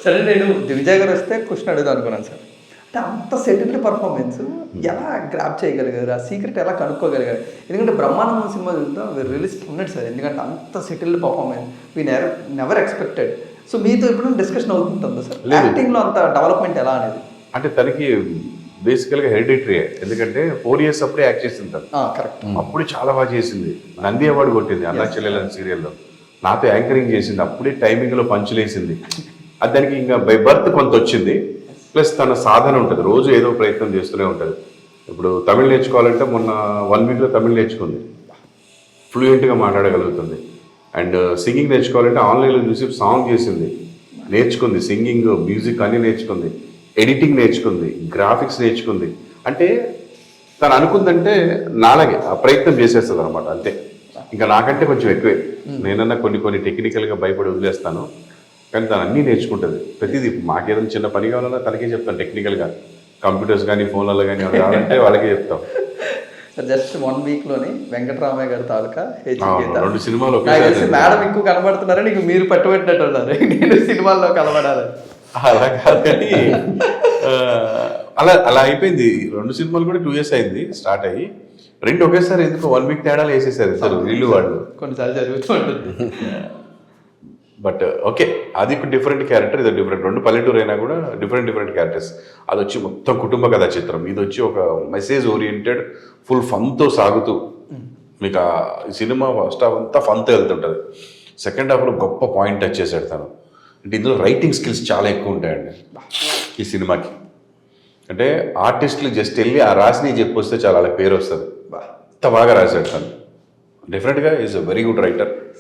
సరే, నేను దివిజయ్ గారు వస్తే క్వశ్చన్ అడుగుదాం అనుకున్నాను సార్. అంటే అంత సెటిల్డ్ పర్ఫార్మెన్స్ ఎలా గ్రాప్ చేయగలిగారు, ఆ సీక్రెట్ ఎలా కనుక్కోగలిగారు? ఎందుకంటే బ్రహ్మానందం సినిమా చూద్దాం రియలిస్టిక్ ఉన్నట్టు సార్, ఎందుకంటే అంత settled performance we never expected. So మీతో ఎప్పుడు డిస్కషన్ అవుతుంటుందా సార్ యాక్టింగ్లో అంత డెవలప్మెంట్ ఎలా అనేది? అంటే తనకి బేసికల్గా హెరిడిటరీ, ఎందుకంటే 4 years అప్పుడే యాక్ట్ చేసింది తను. కరెక్ట్. అప్పుడు చాలా బాగా చేసింది, నంది అవార్డు కొట్టింది అన్నా చెల్లెలని సీరియల్లో. నాతో యాంకరింగ్ చేసింది, అప్పుడే టైమింగ్లో పంచులేసింది. అది దానికి ఇంకా బై బర్త్ కొంత వచ్చింది. ప్లస్ తన సాధన ఉంటుంది, రోజు ఏదో ప్రయత్నం చేస్తూనే ఉంటుంది. ఇప్పుడు తమిళ్ నేర్చుకోవాలంటే మొన్న 1 weekలో తమిళ్ నేర్చుకుంది, ఫ్లూయెంట్గా మాట్లాడగలుగుతుంది. అండ్ సింగింగ్ నేర్చుకోవాలంటే ఆన్లైన్లో చూసి సాంగ్ చేసింది, నేర్చుకుంది. సింగింగ్, మ్యూజిక్ అన్నీ నేర్చుకుంది. ఎడిటింగ్ నేర్చుకుంది, గ్రాఫిక్స్ నేర్చుకుంది. అంటే తను అనుకుందంటే నాలాగే ఆ ప్రయత్నం చేసేస్తుంది అనమాట, అంతే. ఇంకా నాకంటే కొంచెం ఎక్కువే. నేనన్నా కొన్ని టెక్నికల్గా భయపడి వదిలేస్తాను, కానీ తను అన్నీ నేర్చుకుంటుంది. ప్రతిదీ మాకేదైనా చిన్న పని కావాలన్నా తనకే చెప్తాను. టెక్నికల్గా కంప్యూటర్స్ కానీ ఫోన్లలో కానీ కావాలంటే వాళ్ళకే చెప్తాం. జస్ట్ 1 weekలోని వెంకటరామయ్య గారి తాలూకా 2 సినిమాలు మేడం ఎక్కువ కనబడుతున్నారని నీకు మీరు పట్టుబట్టినట్టు ఉన్నారు, నేను సినిమాల్లో కనబడాలి. అలా కాదు కానీ అలా అయిపోయింది. 2 సినిమాలు కూడా 2 years అయింది స్టార్ట్ అయ్యి. 2 ఒకేసారి ఎందుకు 1 week తేడాలు వేసేసారు ఇద్దరు వీళ్ళు వాళ్ళు. కొన్నిసార్లు జరుగుతూ ఉంటుంది. బట్ ఓకే, అది డిఫరెంట్ క్యారెక్టర్, ఇది డిఫరెంట్. 2 పల్లెటూరు అయినా కూడా డిఫరెంట్ క్యారెక్టర్స్. అది వచ్చి మొత్తం కుటుంబ కథా చిత్రం, ఇది వచ్చి ఒక మెసేజ్ ఓరియంటెడ్ ఫుల్ ఫన్తో సాగుతూ మీకు ఆ సినిమా ఫస్ట్ హాఫ్ అంతా ఫన్తో వెళ్తుంటుంది. సెకండ్ హాఫ్లో గొప్ప పాయింట్ టచ్ చేశాడు తను. అంటే ఇందులో రైటింగ్ స్కిల్స్ చాలా ఎక్కువ ఉంటాయండి ఈ సినిమాకి. అంటే ఆర్టిస్టులు జస్ట్ వెళ్ళి ఆ రాసిని చెప్పొస్తే చాలా వాళ్ళకి పేరు వస్తుంది. అంత బాగా రాశాడు తను. డెఫినెట్గా is a very good writer.